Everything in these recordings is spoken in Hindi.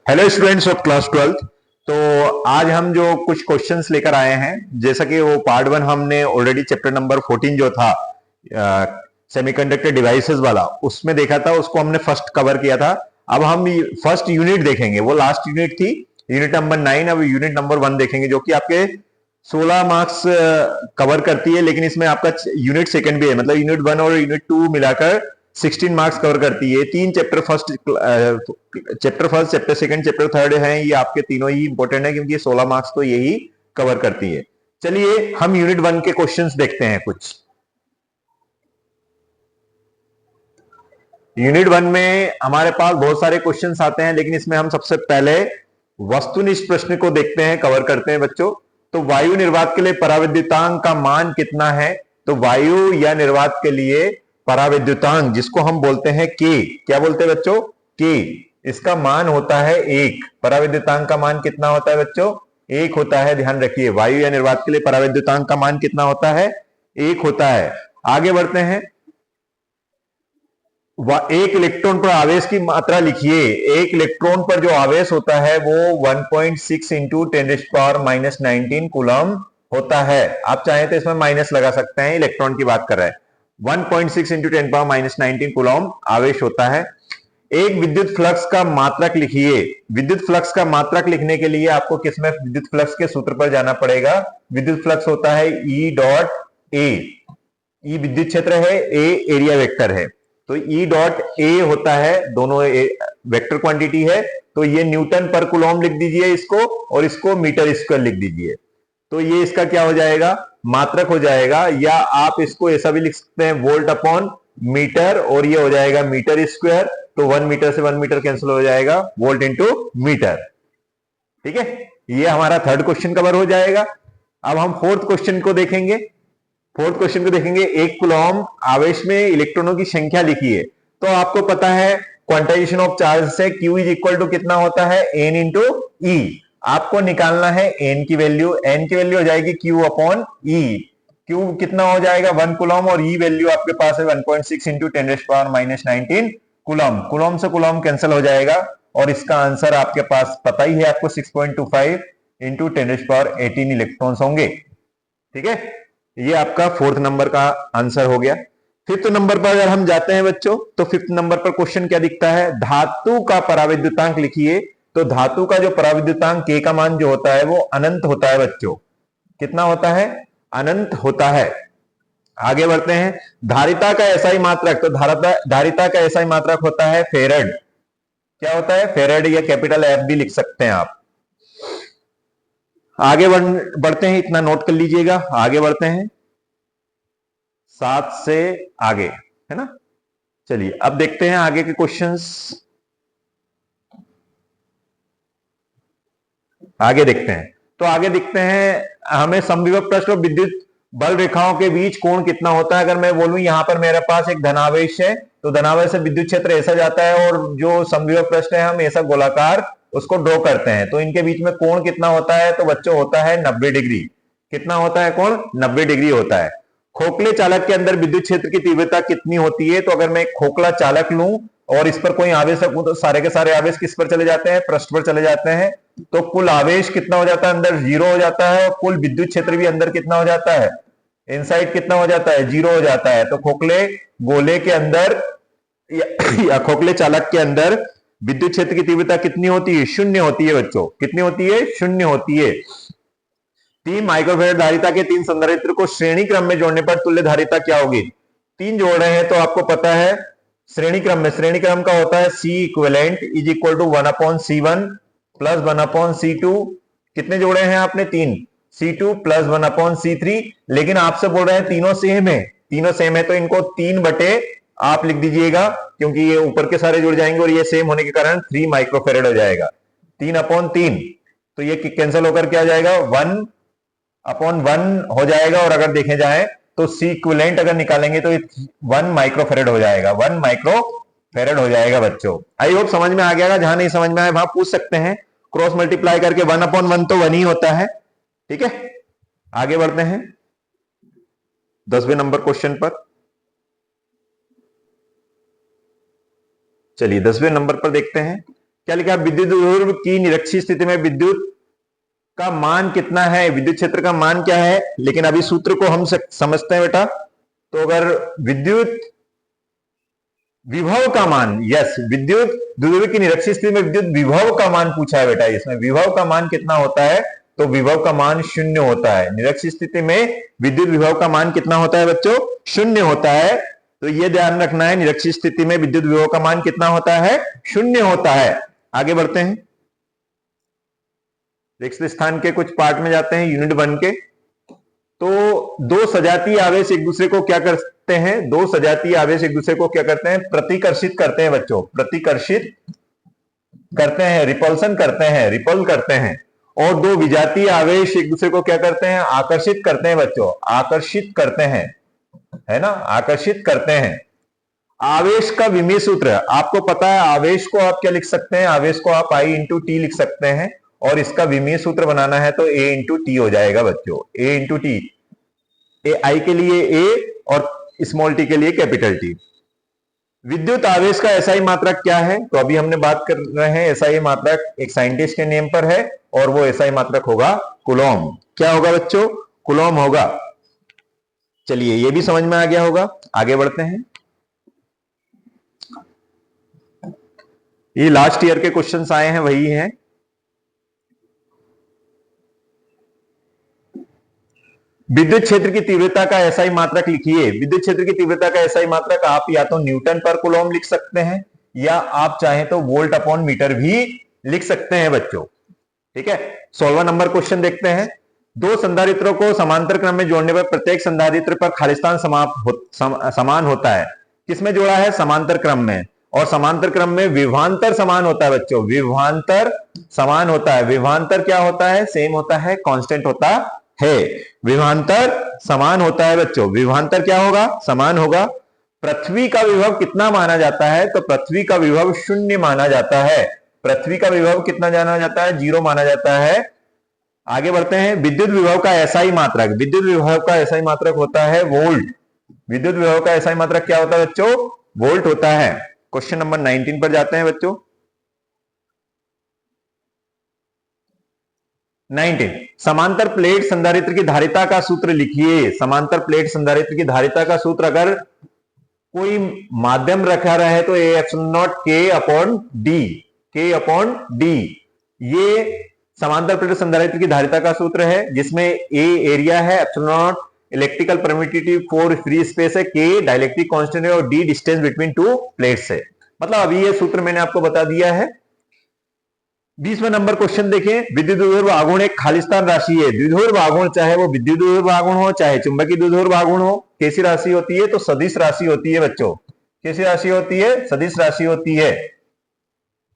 Hello students of class 12th। तो आज हम जो कुछ क्वेश्चंस लेकर आए हैं, जैसा कि वो पार्ट वन हमने ऑलरेडी चैप्टर नंबर 14 जो था सेमीकंडक्टर डिवाइसेस वाला, उसमें देखा था, उसको हमने फर्स्ट कवर किया था। अब हम फर्स्ट यूनिट देखेंगे, वो लास्ट यूनिट थी, यूनिट नंबर 9। अब यूनिट नंबर 1 देखेंगे, जो कि आपके 16 मार्क्स कवर करती है, लेकिन इसमें आपका यूनिट सेकंड भी है, मतलब यूनिट 1 और यूनिट 2 मिलाकर 16 मार्क्स कवर करती है। तीन chapter first, chapter second, chapter third हैं, ये आपके तीनों ही इंपॉर्टेंट है, क्योंकि 16 मार्क्स तो यही कवर करती है। चलिए हम यूनिट 1 के क्वेश्चंस देखते हैं कुछ। यूनिट 1 में हमारे पास बहुत सारे क्वेश्चंस आते हैं, लेकिन इसमें हम सबसे पहले वस्तुनिष्ठ प्रश्न को देखते हैं, कवर करते हैं बच्चों। तो वायु निर्वात के लिए पराविद्युतांक का मान कितना है? तो वायु या निर्वात के लिए पराविद्युतांक, जिसको हम बोलते हैं के, क्या बोलते हैं बच्चों? के। इसका मान होता है 1। पराविद्युतांक का मान कितना होता है बच्चों? 1 होता है। ध्यान रखिए, वायु या निर्वात के लिए पराविद्युतांक का मान कितना होता है? 1 होता है। आगे बढ़ते हैं। एक इलेक्ट्रॉन पर आवेश की मात्रा लिखिए। एक इलेक्ट्रॉन पर जो आवेश होता है वो 1.6 इंटू 10⁻⁻19 कूलम होता है। आप चाहें तो इसमें माइनस लगा सकते हैं, इलेक्ट्रॉन की बात कर रहे हैं। 1.6 इंटू 10⁻⁻19 कूलम आवेश होता है। एक विद्युत फ्लक्स का मात्रक लिखिए। विद्युत फ्लक्स का मात्रक लिखने के लिए आपको किसमें विद्युत फ्लक्स के सूत्र पर जाना पड़ेगा? विद्युत फ्लक्स होता है ई डॉट ए। ई विद्युत क्षेत्र है, ए एरिया वेक्टर है। तो ई डॉट ए होता है, दोनों वेक्टर क्वांटिटी है, तो ये न्यूटन पर कूलम लिख दीजिए इसको, और इसको मीटर स्क्वायर लिख दीजिए। तो ये इसका क्या हो जाएगा? मात्रक हो जाएगा। या आप इसको ऐसा भी लिख सकते हैं, वोल्ट अपॉन मीटर, और ये हो जाएगा मीटर स्क्वायर। तो 1 मीटर से 1 मीटर कैंसिल हो जाएगा, वोल्ट इंटू मीटर। ठीक है, ये हमारा थर्ड क्वेश्चन कवर हो जाएगा। अब हम फोर्थ क्वेश्चन को देखेंगे। एक कूलम आवेश में इलेक्ट्रॉनों की संख्या लिखिए। तो आपको पता है क्वांटाइजेशन ऑफ चार्ज से Q इज इक्वल टू कितना होता है? N इंटू ई। आपको निकालना है N की वैल्यू। N की वैल्यू हो जाएगी Q अपॉन ई। Q कितना हो जाएगा? 1 कूलम, और ई वैल्यू आपके पास है 1.6 इंटू 10⁻⁻19 कूलम। कूलम से कूलम कैंसिल हो जाएगा, और इसका आंसर आपके पास पता ही है, आपको 6.25 इंटू 10⁻18 इलेक्ट्रॉन्स होंगे। ठीक है, ये आपका फोर्थ नंबर का आंसर हो गया। फिफ्थ नंबर पर अगर हम जाते हैं बच्चों, तो फिफ्थ नंबर पर क्वेश्चन क्या दिखता है? धातु का पराविद्युतांक लिखिए। तो धातु का जो पराविद्युतांक के का मान जो होता है वो अनंत होता है बच्चों। कितना होता है? अनंत होता है। आगे बढ़ते हैं। धारिता का एसआई मात्रक, तो धारिता का एसआई मात्रक होता है फेरड। क्या होता है? फेरड, या कैपिटल एफ भी लिख सकते हैं आप। आगे बढ़ते हैं, इतना नोट कर लीजिएगा। आगे बढ़ते हैं 7 से आगे, है ना। चलिए अब देखते हैं आगे के क्वेश्चंस। आगे देखते हैं, तो आगे देखते हैं हमें समविभव पृष्ठ और विद्युत बल रेखाओं के बीच कोण कितना होता है। अगर मैं बोलूं यहां पर मेरे पास एक धनावेश है, तो धनावेश से विद्युत क्षेत्र ऐसा जाता है, और जो समविभव पृष्ठ है हम ऐसा गोलाकार उसको ड्रॉ करते हैं, तो इनके बीच में कोण कितना होता है? तो बच्चों होता है 90 डिग्री। कितना होता है कोण? 90 डिग्री होता है। खोखले चालक के अंदर विद्युत क्षेत्र की तीव्रता कितनी होती है? तो अगर मैं एक खोखला चालक लूं और इस पर कोई आवेश रखूं, तो सारे के सारे आवेश किस पर चले जाते हैं? पृष्ठ पर चले जाते हैं। तो कुल आवेश कितना हो जाता है? अंदर 0 हो जाता है, और कुल विद्युत क्षेत्र भी अंदर कितना हो जाता है? इनसाइड कितना हो जाता है? 0 हो जाता है। तो खोखले गोले के अंदर या खोखले चालक के अंदर विद्युत क्षेत्र की तीव्रता कितनी होती है? 0 होती है बच्चों। कितनी होती है? 0 होती है। 3 माइक्रोफेरेड धारिता के 3 संधारित्र को श्रेणी क्रम में जोड़ने पर तुल्य धारिता क्या होगी? 3 जोड़ रहे हैं, तो आपको पता है श्रेणी क्रम में, श्रेणी क्रम का होता है C equivalent is equal to 1/C1 plus 1/C2। कितने जोड़े हैं आपने? 3। C2 plus 1/C3। लेकिन आपसे बोल रहे हैं तीनों सेम है, तीनों सेम है, तो इनको 3 बटे आप लिख दीजिएगा, क्योंकि ये ऊपर के सारे जुड़ जाएंगे और ये सेम होने के कारण 3 माइक्रोफेरेड हो जाएगा। 3/3, तो ये कैंसिल होकर क्या आ जाएगा? 1/1 हो जाएगा। और अगर देखे जाए तो C इक्विवेलेंट अगर निकालेंगे तो 1 माइक्रोफेरेड हो जाएगा। 1 माइक्रोफेरेड हो जाएगा बच्चों। आई होप समझ में आ गया। जहां नहीं समझ में आए वहां पूछ सकते हैं। क्रॉस मल्टीप्लाई करके 1/1 तो 1 ही होता है। ठीक है, आगे बढ़ते हैं 10वें नंबर क्वेश्चन पर। चलिए 10वें नंबर पर देखते हैं। क्या लिखा, विद्युत द्विध्रुव की निरक्षीय स्थिति में विद्युत का मान कितना है, विद्युत क्षेत्र का मान क्या है। लेकिन अभी सूत्र को हम समझते हैं बेटा। तो अगर विद्युत विभव का मान, यस, विद्युत द्विध्रुव की निरक्षीय स्थिति में विद्युत विभव का मान पूछा है बेटा। इसमें विभव का मान कितना होता है, तो विभव का मान 0 होता है। निरक्षीय स्थिति में विद्युत विभव का मान कितना होता है बच्चों, 0 होता है। तो यह ध्यान रखना है, निरक्षीय स्थिति में विद्युत विभव का मान कितना होता है, 0 होता है। आगे बढ़ते हैं, रिक्त स्थान के कुछ पार्ट में जाते हैं, यूनिट 1 के। तो दो सजातीय आवेश एक दूसरे को क्या करते हैं, दो सजातीय आवेश एक दूसरे को क्या करते हैं, प्रतिकर्षित करते हैं बच्चों, प्रतिकर्षित करते हैं, रिपल्सन करते हैं, रिपल करते हैं। और दो विजातीय आवेश एक दूसरे को क्या करते हैं, आकर्षित करते हैं बच्चों, आकर्षित करते हैं, है ना, आकर्षित करते हैं। आवेश का विमीय सूत्र आपको पता है, आवेश को आप क्या लिख सकते हैं, आवेश को आप I इंटू टी लिख सकते हैं। और इसका विमीय सूत्र बनाना है तो A इंटू टी हो जाएगा बच्चों, A इंटू टी। आई के लिए A और स्मॉल टी के लिए कैपिटल टी। विद्युत आवेश का एसआई मात्रक क्या है, तो अभी हमने बात कर रहे हैं एसआई मात्रक एक साइंटिस्ट के नेम पर है, और वो एसआई मात्रक होगा कूलॉम। क्या होगा बच्चों, कूलॉम होगा। चलिए ये भी समझ में आ गया होगा। आगे बढ़ते हैं, ये लास्ट ईयर के क्वेश्चंस आए हैं, वही हैं। विद्युत क्षेत्र की तीव्रता का एसआई मात्रक लिखिए। विद्युत क्षेत्र की तीव्रता का एसआई मात्रक आप या तो न्यूटन पर कूलॉम लिख सकते हैं, या आप चाहें तो वोल्ट अपॉन मीटर भी लिख सकते हैं बच्चों। ठीक है, 16वां नंबर क्वेश्चन देखते हैं। दो संधारित्रों को समांतर क्रम में जोड़ने पर प्रत्येक संधारित्र पर खाली स्थान समान होता है। किसमें जोड़ा है, समांतर क्रम में। और समांतर क्रम में विभवांतर समान होता है बच्चों, विभवांतर समान होता है। विभवांतर क्या होता है, सेम होता है, कांस्टेंट होता है। विभवांतर समान होता है बच्चों, विभवांतर क्या होगा, समान होगा। पृथ्वी का विभव कितना माना जाता है, तो पृथ्वी का विभव 0 माना जाता है। पृथ्वी का विभव कितना जाना जाता है, 0 माना जाता है। आगे बढ़ते हैं, विद्युत विभव का एसआई मात्रक, विद्युत विभव का एसआई मात्रक होता है वोल्ट। विद्युत विभव का एसआई मात्रक क्या होता है बच्चों, वोल्ट होता है। क्वेश्चन नंबर 19 पर जाते हैं बच्चों। 19, समांतर प्लेट संधारित्र की धारिता का सूत्र लिखिए। समांतर प्लेट संधारित्र की धारिता का सूत्र अगर कोई माध्यम रखा रहे तो ए एप्सिलॉन नॉट के अपॉन डी, के अपॉन डी, ये समांतर प्लेट संधारित्र की धारिता का सूत्र है, जिसमें ए एरिया है, epsilon not electrical permittivity for free space है, के डाइलेक्ट्रिक कांस्टेंट है, और D distance between two plates है। मतलब अभी ये सूत्र मैंने आपको बता दिया है। 20वां नंबर क्वेश्चन देखें। विद्युत द्विध्रुव आघूर्ण एक खालिस्तान राशि है। द्विध्रुव आघूर्ण चाहे वो विद्युत द्विध्रुव आघूर्ण हो, चाहे चुंबकीय द्विध्रुव आघूर्ण हो, कैसी राशि होती है, तो सदिश राशि होती है बच्चों। कैसी राशि होती है, सदिश राशि होती है।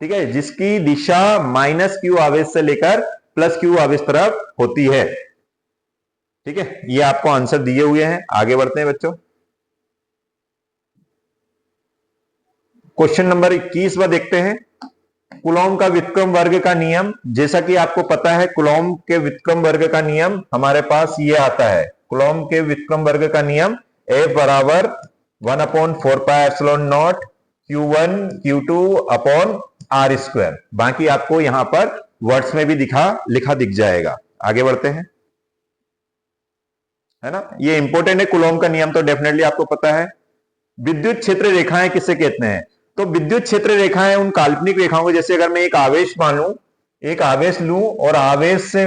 ठीक है, जिसकी दिशा माइनस क्यू आवेश से लेकर प्लस क्यू आवेश तरफ होती है। ठीक है, ये आपको आंसर दिए हुए हैं। आगे बढ़ते हैं बच्चों, क्वेश्चन नंबर 21वां देखते हैं। कूलॉम का व्युत्क्रम वर्ग का नियम, जैसा कि आपको पता है कूलॉम के व्युत्क्रम वर्ग का नियम हमारे पास ये आता है। कूलॉम के व्युत्क्रम वर्ग का नियम F बराबर 1/4πε0 Q1 Q2 upon R square. बाकी आपको यहां पर वर्ड्स में भी लिखा दिख जाएगा। आगे बढ़ते हैं, है ना, ये इंपॉर्टेंट है। कूलॉम का नियम तो डेफिनेटली आपको पता है। विद्युत क्षेत्र रेखाएं किसे कहते हैं, तो विद्युत क्षेत्र रेखाएं उन काल्पनिक रेखाओं को, जैसे अगर मैं एक आवेश मानूं, एक आवेश लूं और आवेश से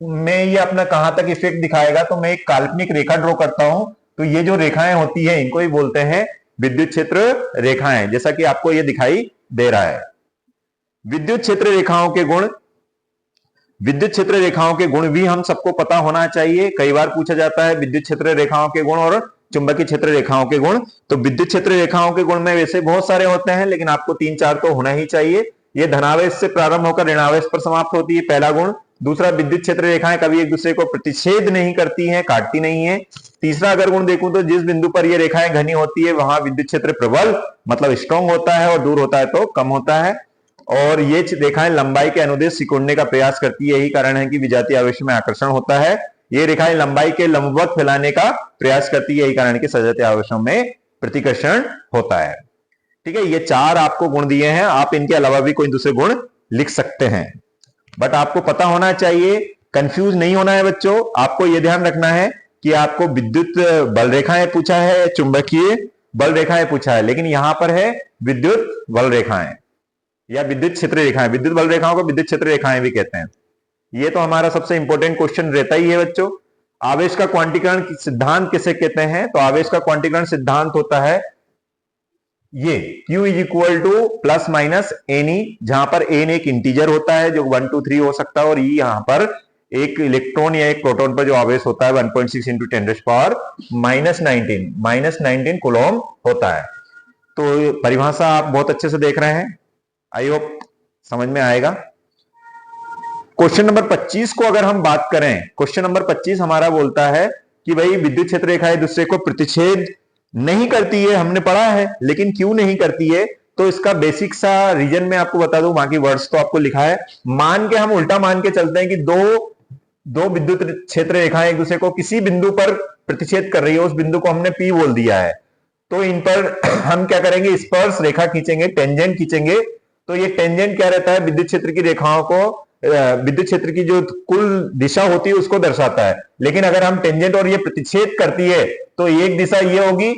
में ये अपना कहां तक इफेक्ट दिखाएगा, तो मैं एक काल्पनिक रेखा ड्रॉ करता हूं, तो ये जो रेखाएं होती है इनको ही बोलते हैं विद्युत क्षेत्र रेखाएं, जैसा कि आपको ये दिखाई दे रहा है। विद्युत क्षेत्र रेखाओं के गुण, विद्युत क्षेत्र रेखाओं के गुण भी हम सबको पता होना चाहिए। कई बार पूछा जाता है विद्युत क्षेत्र रेखाओं के गुण और चुंबकीय क्षेत्र रेखाओं के गुण। तो विद्युत क्षेत्र रेखाओं के गुण में वैसे बहुत सारे होते हैं, लेकिन आपको 3-4 तो होना ही चाहिए। ये धनावेश से प्रारंभ होकर ऋणावेश पर समाप्त होती है, पहला गुण। दूसरा, विद्युत क्षेत्र रेखाएं कभी एक दूसरे को प्रतिच्छेद नहीं करती हैं, काटती नहीं है। तीसरा अगर गुण देखूं तो जिस बिंदु पर ये रेखाएं घनी होती है वहां विद्युत क्षेत्र प्रबल मतलब स्ट्रॉन्ग होता है, और दूर होता है तो कम होता है। और ये रेखाएं लंबाई के अनुदेश सिकुड़ने का प्रयास करती है, यही कारण है कि विजातीय आवेश में आकर्षण होता है। ये रेखाएं लंबाई के लंबवत फैलाने का प्रयास करती है, यही कारण है कि सजातीय आवेशों में प्रतिकर्षण होता है। ठीक है, ये 4 आपको गुण दिए हैं, आप इनके अलावा भी कोई दूसरे गुण लिख सकते हैं, बट आपको पता होना चाहिए, कंफ्यूज नहीं होना है बच्चों। आपको यह ध्यान रखना है कि आपको विद्युत बल रेखाएं पूछा है, चुंबकीय बल रेखाएं पूछा है, लेकिन यहां पर है विद्युत बल रेखाएं या विद्युत क्षेत्र रेखाएं। विद्युत बल रेखाओं को विद्युत क्षेत्र रेखाएं भी कहते हैं। ये तो हमारा सबसे इंपॉर्टेंट क्वेश्चन रहता ही है बच्चों। आवेश का क्वांटीकरण सिद्धांत किसे कहते हैं? तो आवेश का क्वांटीकरण सिद्धांत होता है ये Q is equal to plus minus n e, जहां पर एन एक इंटीजर होता है जो 1 2 3 हो सकता है, और ई यहां पर एक इलेक्ट्रॉन या एक प्रोटॉन पर जो आवेश होता है 1.6 इंटू 10⁻⁻⁹ -19 कूलम होता है। तो परिभाषा आप बहुत अच्छे से देख रहे हैं, आई होप समझ में आएगा। क्वेश्चन नंबर 25 को अगर हम बात करें, क्वेश्चन नंबर 25 हमारा बोलता है कि भाई विद्युत क्षेत्र रेखा एक दूसरे को प्रतिच्छेद नहीं करती है, हमने पढ़ा है, लेकिन क्यों नहीं करती है? तो इसका बेसिक सा रीजन मैं आपको बता दूं, बाकी वर्ड्स तो आपको लिखा है। मान के हम उल्टा मान के चलते हैं कि दो विद्युत क्षेत्र रेखाएं एक दूसरे को किसी बिंदु पर प्रतिच्छेद कर रही है, उस बिंदु को हमने P बोल दिया है। तो इन पर हम क्या करेंगे, स्पर्श रेखा खींचेंगे, टेंजेंट खींचेंगे। तो ये टेंजेंट क्या रहता है, विद्युत क्षेत्र की रेखाओं को, विद्युत क्षेत्र की जो कुल दिशा होती है उसको दर्शाता है। लेकिन अगर हम टेंजेंट और ये प्रतिच्छेद करती है तो एक दिशा ये होगी,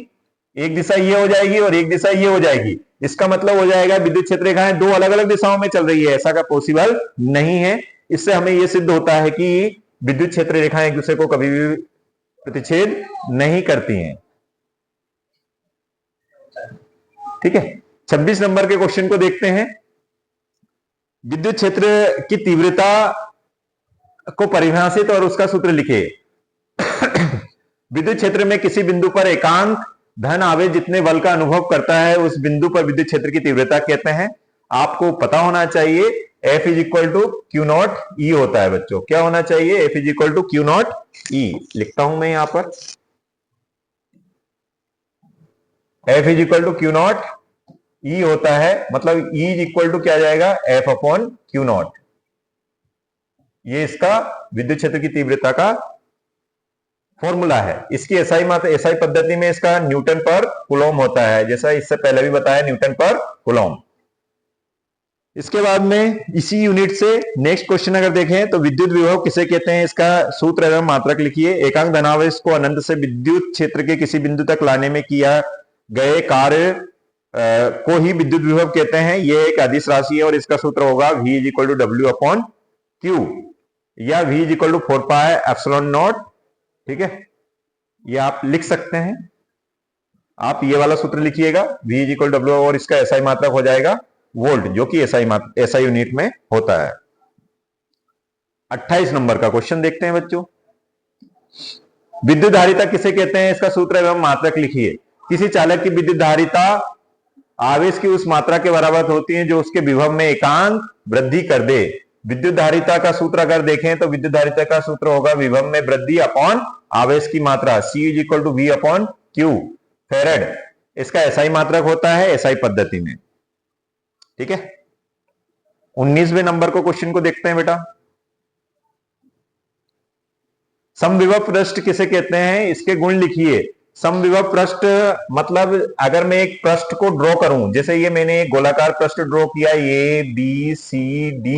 एक दिशा ये हो जाएगी और एक दिशा ये हो जाएगी। इसका मतलब हो जाएगा विद्युत क्षेत्र रेखाएं दो अलग अलग दिशाओं में चल रही है, ऐसा का पॉसिबल नहीं है। इससे हमें यह सिद्ध होता है कि विद्युत क्षेत्र रेखाएं एक दूसरे को कभी भी प्रतिच्छेद नहीं करती हैं। ठीक है, 26 नंबर के क्वेश्चन को देखते हैं। विद्युत क्षेत्र की तीव्रता को परिभाषित और उसका सूत्र लिखिए। विद्युत क्षेत्र में किसी बिंदु पर एकांक धन आवेश जितने बल का अनुभव करता है उस बिंदु पर विद्युत क्षेत्र की तीव्रता कहते हैं। आपको पता होना चाहिए F is equal to q naught E होता है बच्चों। क्या होना चाहिए? F is equal to q naught E. लिखता हूं मैं यहां पर F is equal to q naught E होता है, मतलब E इज इक्वल टू क्या आ जाएगा, F अपॉन क्यू नॉट। ये इसका विद्युत क्षेत्र की तीव्रता का फॉर्मूला है। इसकी एसआई पद्धति में इसका न्यूटन पर कूलम होता है, जैसा इससे पहले भी बताया, न्यूटन पर कूलम। इसके बाद में इसी यूनिट से नेक्स्ट क्वेश्चन अगर देखें तो विद्युत विभव किसे कहते हैं, इसका सूत्र एवं मात्रक लिखिए। एकांक धनावेश को अनंत से विद्युत क्षेत्र के किसी बिंदु तक लाने में किया गए कार्य को ही विद्युत विभव कहते हैं। यह एक अदिश राशि है और इसका सूत्र होगा V is equal to W upon Q या V is equal to 4 pi epsilon nought. ठीक है, ये आप लिख सकते हैं। आप ये वाला सूत्र लिखिएगा, V is equal to W, और इसका एसआई मात्रक हो जाएगा वोल्ट, जो कि एसआई यूनिट में होता है। 28 नंबर का क्वेश्चन देखते हैं बच्चों। विद्युत धारिता किसे कहते हैं, इसका सूत्र एवं मात्रक लिखिए। किसी चालक की विद्युत धारिता आवेश की उस मात्रा के बराबर होती है जो उसके विभव में एकांक वृद्धि कर दे। विद्युत धारिता का सूत्र अगर देखें तो विद्युत धारिता का सूत्र होगा विभव में वृद्धि अपॉन आवेश की मात्रा, C is equal to V upon q farad. इसका एसआई मात्रक होता है एसआई पद्धति में। ठीक है, 19वें नंबर को क्वेश्चन को देखते हैं बेटा। समविभव पृष्ठ किसे कहते हैं, इसके गुण लिखिए। समविभव पृष्ठ मतलब अगर मैं एक पृष्ठ को ड्रॉ करूं, जैसे ये मैंने एक गोलाकार पृष्ठ ड्रॉ किया, A B C D,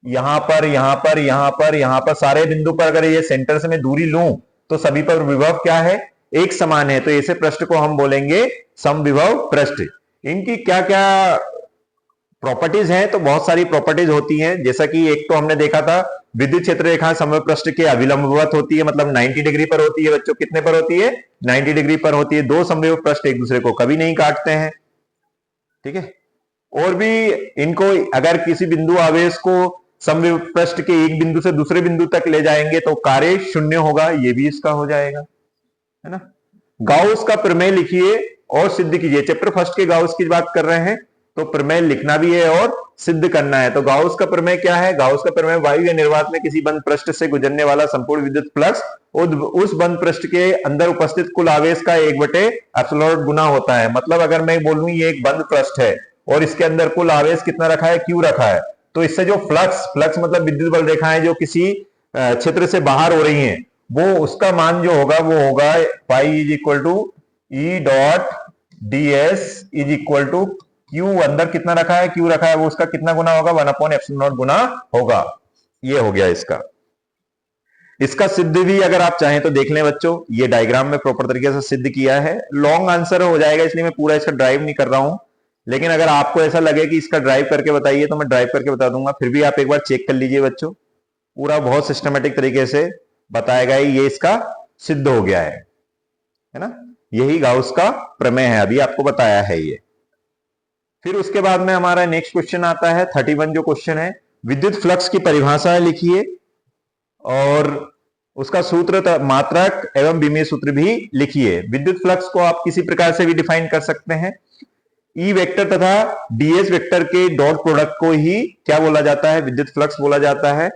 यहां पर यहां पर यहां पर यहां पर सारे बिंदु पर अगर ये सेंटर से मैं दूरी लूं तो सभी पर विभव क्या है, एक समान है। तो ऐसे पृष्ठ को हम बोलेंगे समविभव पृष्ठ। इनकी क्या क्या प्रॉपर्टीज हैं, तो बहुत सारी प्रॉपर्टीज होती हैं। जैसा कि एक तो हमने देखा था, विद्युत क्षेत्र रेखा समविभव पृष्ठ के अभिलंबवत होती है, मतलब 90 डिग्री पर होती है बच्चों। कितने पर होती है? 90 डिग्री पर होती है। दो समविभव पृष्ठ एक दूसरे को कभी नहीं काटते हैं। ठीक है, और भी इनको अगर किसी बिंदु आवेश को समविभव पृष्ठ के एक बिंदु से दूसरे बिंदु तक ले जाएंगे तो कार्य शून्य होगा, ये भी इसका हो जाएगा, है ना। गाउस का प्रमेय लिखिए और सिद्ध कीजिए। चैप्टर फर्स्ट के गाउस की बात कर रहे हैं तो प्रमेय लिखना भी है और सिद्ध करना है। तो गाउस का प्रमेय क्या है? गाउस का प्रमेय वायु या निर्वात में किसी बंद पृष्ठ से गुजरने वाला संपूर्ण विद्युत फ्लक्स उस बंद पृष्ठ के अंदर उपस्थित कुल आवेश का 1/ε गुना होता है। मतलब अगर मैं बोलूं ये एक बंद पृष्ठ है और इसके अंदर कुल आवेश कितना रखा है, Q रखा है, तो इससे जो फ्लक्स मतलब विद्युत बल रेखाएं जो किसी क्षेत्र से बाहर हो रही हैं, वो उसका मान जो होगा वो होगा pi is equal to E dot ds is equal to Q, अंदर कितना रखा है, क्यू रखा है, वो उसका कितना गुना होगा, 1/ε0 गुना होगा। ये हो गया इसका। इसका सिद्ध भी अगर आप चाहें तो देख लें बच्चों, ये डायग्राम में प्रॉपर तरीके से सिद्ध किया है। लॉन्ग आंसर हो जाएगा इसलिए मैं पूरा इसका ड्राइव नहीं कर रहा हूं, लेकिन अगर आपको ऐसा लगे कि इसका ड्राइव करके बताइए तो मैं ड्राइव करके बता दूंगा, फिर भी आप एक बार चेक कर लीजिए बच्चों, पूरा बहुत सिस्टमेटिक तरीके से बताया गया है। ये इसका सिद्ध हो गया है ना, यही गाउस का प्रमेय है, अभी आपको बताया है ये। फिर उसके बाद में हमारा नेक्स्ट क्वेश्चन आता है 31 जो क्वेश्चन है, विद्युत फ्लक्स की परिभाषा लिखिए और उसका सूत्र मात्रक एवं विमीय सूत्र भी लिखिए। विद्युत फ्लक्स को आप किसी प्रकार से भी डिफाइन कर सकते हैं, ई वेक्टर तथा डीएस वेक्टर के डॉट प्रोडक्ट को ही क्या बोला जाता है, विद्युत फ्लक्स बोला जाता है।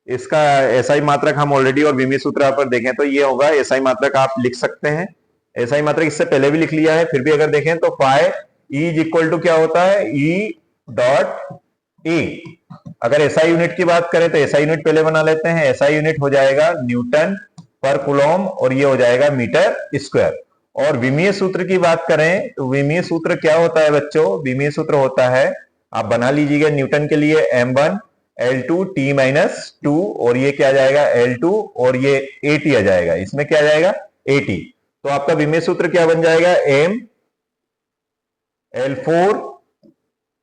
इसका एसआई मात्रक हम ऑलरेडी और विमीय सूत्र पर देखें तो ये होगा, एसआई मात्रक आप लिख सकते हैं, एसआई मात्रक इससे पहले भी लिख लिया है, फिर भी अगर देखें तो phi E is equal to क्या होता है, ई डॉट ए। अगर एसआई यूनिट की बात करें तो एसआई यूनिट पहले बना लेते हैं, एसआई यूनिट हो जाएगा न्यूटन पर कूलम और ये हो जाएगा मीटर स्क्वायर। और विमीय सूत्र की बात करें तो विमीय सूत्र क्या होता है बच्चों, विमीय सूत्र होता है, आप बना लीजिएगा न्यूटन के लिए m1 L2 T-2 और ये क्या आ जाएगा L2 और ये AT आ जाएगा, इसमें क्या आ जाएगा AT। तो आपका विमीय सूत्र क्या बन जाएगा, m L4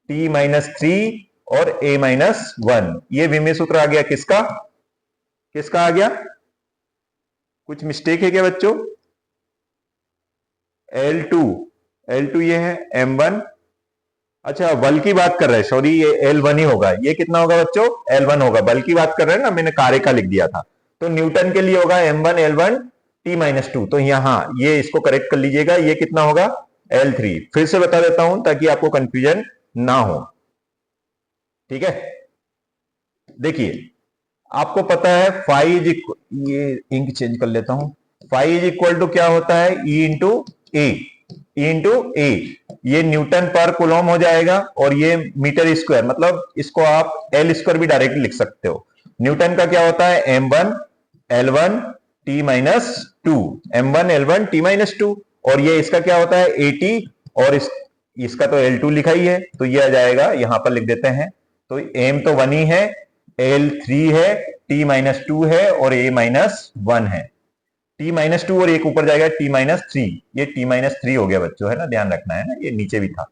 T-3 और A-1। ये विमीय सूत्र आ गया किसका, किसका आ गया, कुछ मिस्टेक है क्या बच्चों, L2 ये है M1, अच्छा बल की बात कर रहे हैं, सॉरी ये L1 ही होगा, ये कितना होगा बच्चों, L1 होगा, बल की बात कर रहे हैं ना, मैंने कार्य का लिख दिया था। तो न्यूटन के लिए होगा M1 L1 T-2, तो यहां ये इसको करेक्ट कर लीजिएगा, ये कितना होगा L3। फिर से बता देता हूं ताकि आपको कंफ्यूजन ना हो, ठीक है। देखिए आपको पता है फाई इज, ये इंक चेंज कर लेता हूं, फाई इज इक्वल टू क्या होता है, ई इंटू ए, ये न्यूटन पर कूलम हो जाएगा और ये मीटर स्क्वायर, मतलब इसको आप एल स्क्वायर भी डायरेक्टली लिख सकते हो। न्यूटन का क्या होता है, m1 L1 T-2, m1 L1 T-2, और ये इसका क्या होता है AT, और इसका तो L2 लिखा ही है, तो ये आ जाएगा, यहां पर लिख देते हैं, तो m तो 1 ही है, L3 है, T-2 है और A-1 है, T-2 और एक ऊपर जाएगा T-3, ये T-3 हो गया बच्चों, है ना, ध्यान रखना है ना, ये नीचे भी था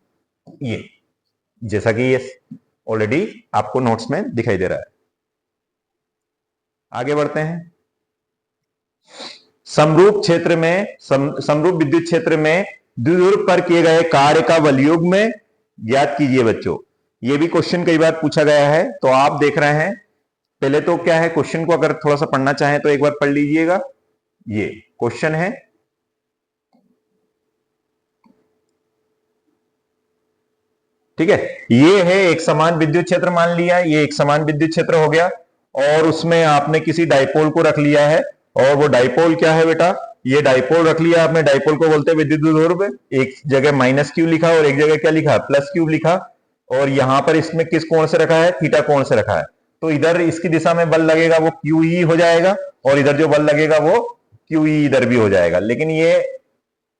ये, जैसा कि ये ऑलरेडी आपको नोट्स में दिखाई दे रहा है। आगे बढ़ते हैं, समरूप क्षेत्र में, समरूप विद्युत क्षेत्र में द्विध्रुव पर किए गए कार्य का बलयुग्म ज्ञात कीजिए बच्चों। ये भी क्वेश्चन कई बार पूछा गया है, तो आप देख रहे हैं, पहले तो क्या है क्वेश्चन को अगर थोड़ा सा पढ़ना चाहें तो एक बार पढ़ लीजिएगा। ये क्वेश्चन है, ठीक है, ये है एक समान विद्युत क्षेत्र मान लिया, ये एक समान विद्युत क्षेत्र हो गया, और उसमें आपने किसी डाइपोल को रख लिया है, और वो डाइपोल क्या है बेटा, ये डाइपोल रख लिया आपने, डाइपोल को बोलते हैं विद्युत द्विध्रुव। एक जगह -q लिखा और एक जगह क्या लिखा, +q लिखा, और यहां पर इसमें किस कोण से रखा है, थीटा कोण से रखा है, तो इधर इसकी दिशा में बल लगेगा वो QE हो जाएगा, और इधर जो बल लगेगा वो QE इधर भी हो जाएगा, लेकिन ये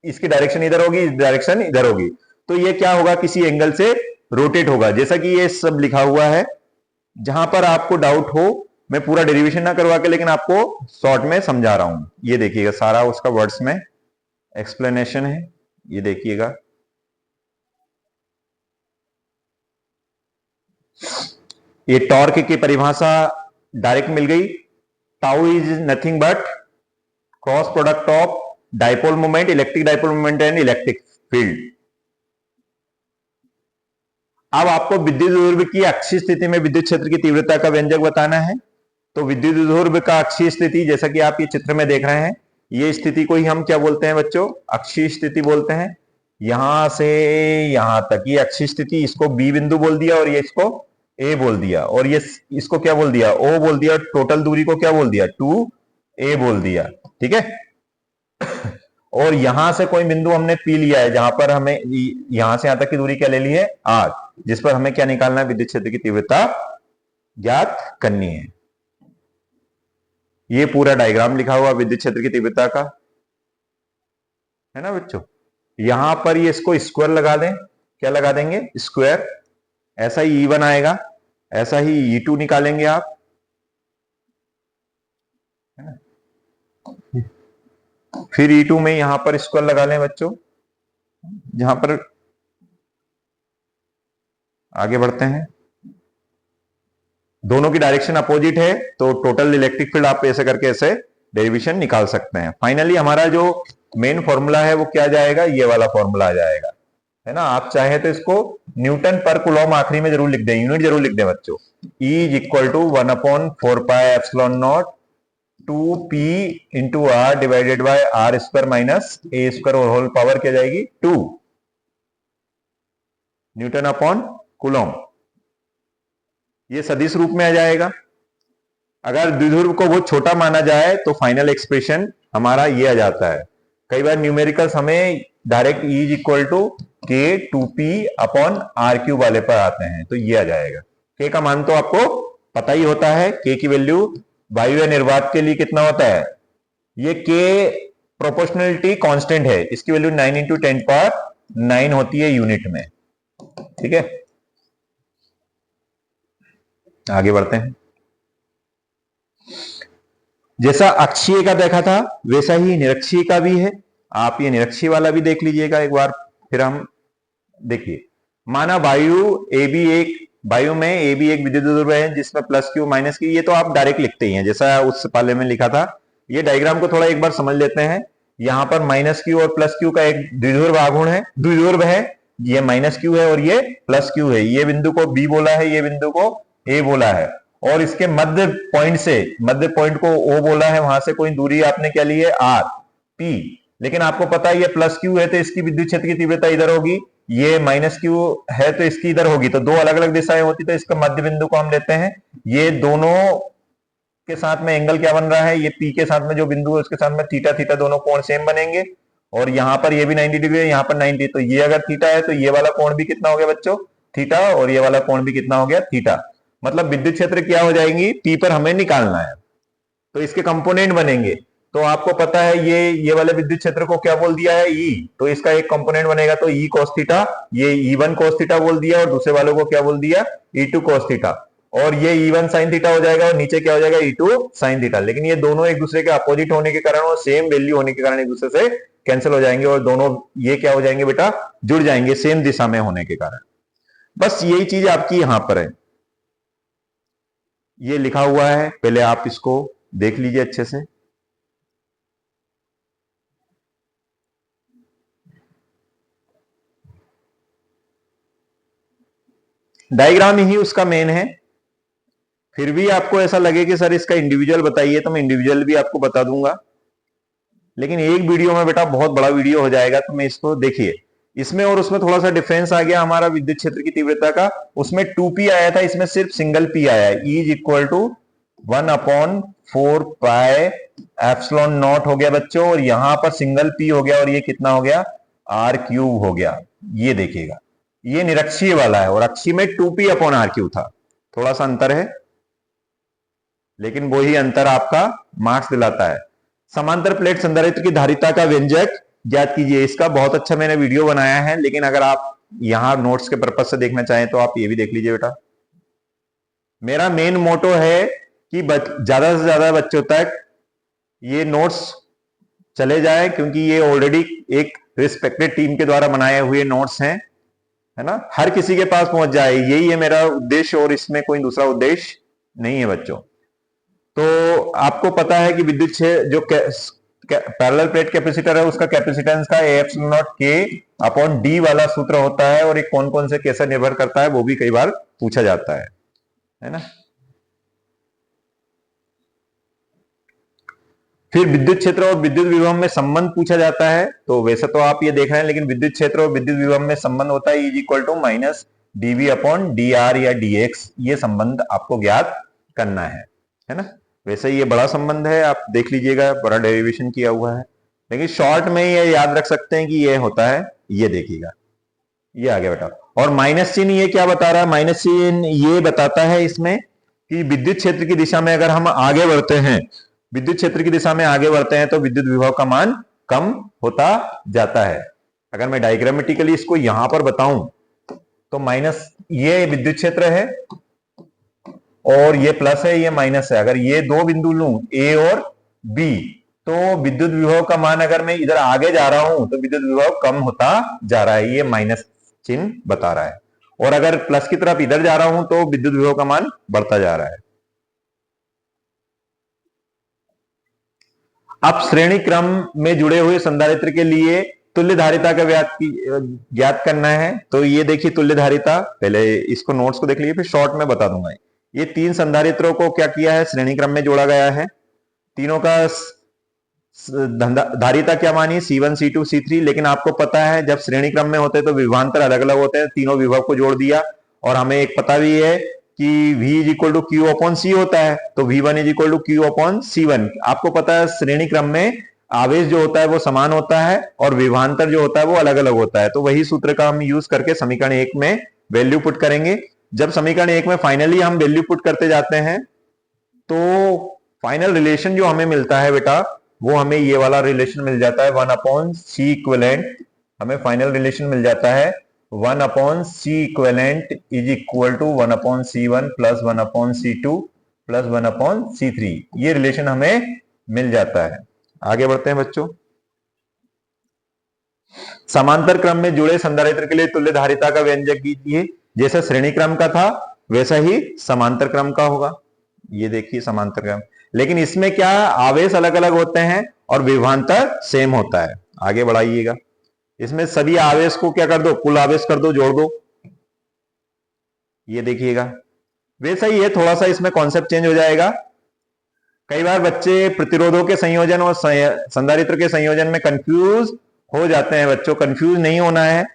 इसकी डायरेक्शन इधर होगी, इस डायरेक्शन इधर होगी, तो ये क्या होगा, किसी एंगल से रोटेट होगा, जैसा कि ये सब लिखा हुआ है। जहां पर आपको डाउट हो, मैं पूरा डेरिवेशन ना करवा के लेकिन आपको शॉर्ट में समझा रहा हूं, ये देखिएगा, सारा उसका वर्ड्स में एक्सप्लेनेशन है, ये देखिएगा। ये टॉर्क की परिभाषा डायरेक्ट मिल गई, tau is nothing but cross product of dipole moment, electric dipole moment and electric field. अब आपको विद्युत द्विध्रुव की अक्षीय स्थिति में विद्युत क्षेत्र की तीव्रता का व्यंजक बताना है। तो विद्युत द्विध्रुव का अक्षीय स्थिति, जैसा कि आप ये चित्र में देख रहे हैं, ये स्थिति को ही हम क्या बोलते हैं बच्चों, अक्षीय स्थिति बोलते हैं। यहां से यहां तक ये अक्षीय स्थिति, इसको बी बिंदु बोल दिया और ये इसको ए बोल दिया, और ये इसको क्या बोल दिया, ओ बोल दिया, टोटल दूरी को क्या बोल दिया, 2a बोल दिया, ठीक है। और यहां से कोई बिंदु हमने पी लिया है, जहां पर हमें यहां से यहां तक की दूरी क्या ले ली है, r, जिस पर हमें क्या निकालना है, विद्युत क्षेत्र की तीव्रता ज्ञात करनी है। ये पूरा डायग्राम लिखा हुआ विद्युत क्षेत्र की तीव्रता का, है ना बच्चों, यहां पर ये इसको स्क्वायर लगा दें, क्या लगा देंगे, स्क्वायर। ऐसा ही E1 आएगा, ऐसा ही E2 निकालेंगे आप, है ना। फिर E2 में यहां पर स्क्वायर लगा लें बच्चों। यहां पर आगे बढ़ते हैं, दोनों की डायरेक्शन अपोजिट है तो टोटल इलेक्ट्रिक फील्ड आप ऐसे करके ऐसे डेरिवेशन निकाल सकते हैं। फाइनली हमारा जो मेन फॉर्मूला है वो क्या जाएगा, ये वाला फॉर्मूला आ जाएगा, है ना। आप चाहे तो इसको न्यूटन पर कूलॉम आखिरी में जरूर लिख दें, यूनिट जरूर लिख दें बच्चों। E is equal to 1/4πε0 2p into r divided by r square minus a square और होल पावर क्या जाएगी 2 न्यूटन अपॉन कूलॉम। ये सदिश रूप में आ जाएगा। अगर द्विध्रुव को बहुत छोटा माना जाए तो फाइनल एक्सप्रेशन हमारा ये आ जाता है। कई बार न्यूमेरिकल्स हमें direct E is equal to K 2p upon are cube वाले पर आते हैं, तो ये आ जाएगा। के का मान तो आपको पता ही होता है, के की वैल्यू वायु या निर्वात के लिए कितना होता है, ये के प्रोपोर्शनलिटी कांस्टेंट है, इसकी वैल्यू 9 इंटू 10⁻9 होती है यूनिट में, ठीक है। आगे बढ़ते हैं। जैसा अक्षीय का देखा था वैसा ही निरक्षीय का भी है। आप ये निरक्षीय वाला भी देख लीजिएगा एक बार। फिर हम देखिए, माना वायु में ए बी एक विद्युत ध्रुव है जिसमें प्लस क्यू माइनस क्यू, ये तो आप डायरेक्ट लिखते ही हैं जैसा उस पाले में लिखा था। ये डायग्राम को थोड़ा एक बार समझ लेते हैं। यहां पर माइनस क्यू और प्लस क्यू का एक द्विध्रुव आघूर्ण है, द्विध्रुव है, ये माइनस क्यू है और ये प्लस क्यू है। ये बिंदु को बी बोला है, ये बिंदु को ए बोला है, और इसके मध्य पॉइंट को ओ बोला है। वहां से कोई दूरी आपने क्या ली है, आर पी। लेकिन आपको पता है ये प्लस क्यू है तो इसकी विद्युत क्षेत्र की तीव्रता इधर होगी, ये माइनस क्यू है तो इसकी इधर होगी, तो दो अलग अलग दिशाएं होती, तो इसका मध्य बिंदु को हम लेते हैं। ये दोनों के साथ में एंगल क्या बन रहा है, ये पी के साथ में जो बिंदु है उसके साथ में थीटा थीटा दोनों कोण सेम बनेंगे, और यहां पर ये भी 90 डिग्री है, यहां पर 90, तो ये अगर थीटा है तो ये वाला कोण भी कितना हो गया बच्चों, थीटा, और ये वाला कोण भी कितना हो गया, थीटा। मतलब विद्युत क्षेत्र क्या हो जाएंगी, पी पर हमें निकालना है, तो इसके कंपोनेंट बनेंगे। तो आपको पता है ये वाले विद्युत क्षेत्र को क्या बोल दिया है, ई, तो इसका एक कंपोनेंट बनेगा तो ई cos थीटा, ये E1 cos थीटा बोल दिया, और दूसरे वालों को क्या बोल दिया, E2 cos थीटा, और ये E1 sin थीटा हो जाएगा, और नीचे क्या हो जाएगा, E2 sin थीटा। लेकिन ये दोनों एक दूसरे के अपोजिट होने के कारण और सेम वैल्यू होने के कारण एक दूसरे से कैंसिल हो जाएंगे, और दोनों ये क्या हो जाएंगे बेटा, जुड़ जाएंगे सेम दिशा में होने के कारण। बस यही चीज आपकी यहां पर है, ये लिखा हुआ है, पहले आप इसको देख लीजिए अच्छे से। डायग्राम ही उसका मेन है। फिर भी आपको ऐसा लगे कि सर इसका इंडिविजुअल बताइए, तो मैं इंडिविजुअल भी आपको बता दूंगा, लेकिन एक वीडियो में बेटा बहुत बड़ा वीडियो हो जाएगा, तो मैं इसको देखिए, इसमें और उसमें थोड़ा सा डिफरेंस आ गया हमारा विद्युत क्षेत्र की तीव्रता का। उसमें 2p आया था, इसमें सिर्फ सिंगल p आया है। E इज इक्वल टू 1/4πε0 हो गया बच्चों, और यहां पर सिंगल p हो गया, और ये कितना हो गया, r³ हो गया। ये देखिएगा, ये निरक्षीय वाला है, और अक्षीय में 2p/r³ था, थोड़ा सा अंतर है, लेकिन वही अंतर आपका मार्क्स दिलाता है। समांतर प्लेट संधारित्र की धारिता का व्यंजक ज्ञात कीजिए। इसका बहुत अच्छा मैंने वीडियो बनाया है, लेकिन अगर आप यहां नोट्स के पर्पज से देखना चाहें तो आप ये भी देख लीजिए बेटा। मेरा मेन मोटो है कि ज्यादा से ज्यादा बच्चों तक ये नोट्स चले जाए, क्योंकि ये ऑलरेडी एक रिस्पेक्टेड टीम के द्वारा बनाए हुए नोट्स हैं, है ना, हर किसी के पास पहुंच जाए, यही है मेरा उद्देश्य, और इसमें कोई दूसरा उद्देश्य नहीं है बच्चों। तो आपको पता है कि विद्युत जो पैरेलल प्लेट कैपेसिटर है उसका कैपेसिटेंस का A/K/D वाला सूत्र होता है, और ये कौन कौन से कैसे निर्भर करता है वो भी कई बार पूछा जाता है ना। फिर विद्युत क्षेत्र और विद्युत विभव में संबंध पूछा जाता है। तो वैसे तो आप ये देख रहे हैं, लेकिन विद्युत क्षेत्र और विद्युत विभव में संबंध होता है E equal to minus dV/dr या dx। ये संबंध आपको ज्ञात करना है ना। वैसे ये बड़ा संबंध है, आप देख लीजिएगा, बड़ा डेरिवेशन किया हुआ है, लेकिन शॉर्ट में ये याद रख सकते हैं कि ये होता है, ये देखिएगा, ये आगे बेटा। और माइनस चिन्ह ये क्या बता रहा है, माइनस चिन्ह ये बताता है इसमें कि विद्युत क्षेत्र की दिशा में अगर हम आगे बढ़ते हैं, विद्युत क्षेत्र की दिशा में आगे बढ़ते हैं तो विद्युत विभव का मान कम होता जाता है। अगर मैं डायग्रामेटिकली इसको यहां पर बताऊं तो माइनस, ये विद्युत क्षेत्र है और ये प्लस है, ये माइनस है। अगर ये दो बिंदु लूं ए और बी, तो विद्युत विभव का मान अगर मैं इधर आगे जा रहा हूं तो विद्युत विभव कम होता जा रहा है, ये माइनस चिन्ह बता रहा है। और अगर प्लस की तरफ इधर जा रहा हूं तो विद्युत विभव का मान बढ़ता जा रहा है। अब श्रेणी क्रम में जुड़े हुए संधारित्र के लिए तुल्य धारिता का ज्ञात करना है। तो ये देखिए तुल्य धारिता, पहले इसको नोट्स को देख लीजिए, फिर शॉर्ट में बता दूंगा। ये तीन संधारित्रों को क्या किया है, श्रेणी क्रम में जोड़ा गया है। तीनों का धारिता क्या मानी, C1 C2 C3। लेकिन आपको पता है जब श्रेणी क्रम में होते हैं तो विभवांतर अलग अलग होते हैं। तीनों विभव को जोड़ दिया और हमें एक पता भी है कि V is equal to Q upon C होता है, तो V1 is equal to Q upon C1। आपको पता है श्रेणी क्रम में आवेश जो होता है वो समान होता है और विभवांतर जो होता है वो अलग अलग होता है। तो वही सूत्र का हम यूज करके समीकरण 1 में वैल्यू पुट करेंगे। जब समीकरण 1 में फाइनली हम वैल्यू पुट करते जाते हैं तो फाइनल रिलेशन जो हमें मिलता है बेटा, वो हमें ये वाला रिलेशन मिल जाता है 1 अपॉन सी इक्विवेलेंट। हमें फाइनल रिलेशन मिल जाता है 1 upon C equivalent is equal to 1 upon C1 plus 1 upon C2 plus 1 upon C3। ये रिलेशन हमें मिल जाता है। आगे बढ़ते हैं बच्चों। समांतर क्रम में जुड़े संधारित्र के लिए तुल्य धारिता का व्यंजक कीजिए। जैसा श्रेणी क्रम का था वैसा ही समांतर क्रम का होगा। ये देखिए समांतर क्रम, लेकिन इसमें क्या आवेश अलग अलग होते हैं और विभवांतर सेम होता है। आगे बढ़ाइएगा। इसमें सभी आवेश को क्या कर दो, कुल आवेश कर दो, जोड़ दो। ये देखिएगा वैसा ही है, थोड़ा सा इसमें कॉन्सेप्ट चेंज हो जाएगा। कई बार बच्चे प्रतिरोधों के संयोजन और संधारित्र के संयोजन में कंफ्यूज हो जाते हैं। बच्चों कंफ्यूज नहीं होना है।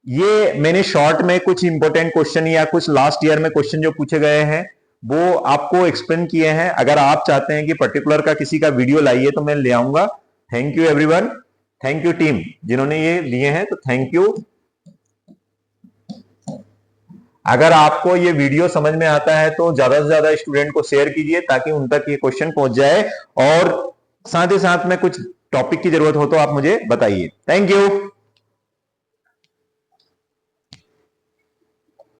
ये मैंने शॉर्ट में कुछ इंपॉर्टेंट क्वेश्चन या कुछ लास्ट ईयर में क्वेश्चन जो पूछे गए हैं वो आपको एक्सप्लेन किए हैं। अगर आप चाहते हैं कि पर्टिकुलर का किसी का वीडियो लाइए तो मैं ले आऊंगा। Thank you everyone, thank you team जिन्होंने ये लिए हैं, तो थैंक यू। अगर आपको ये वीडियो समझ में आता है तो ज्यादा से ज्यादा स्टूडेंट को शेयर कीजिए ताकि उन तक ये क्वेश्चन पहुंच जाए, और साथ ही साथ में कुछ टॉपिक की जरूरत हो तो आप मुझे बताइए। Thank you.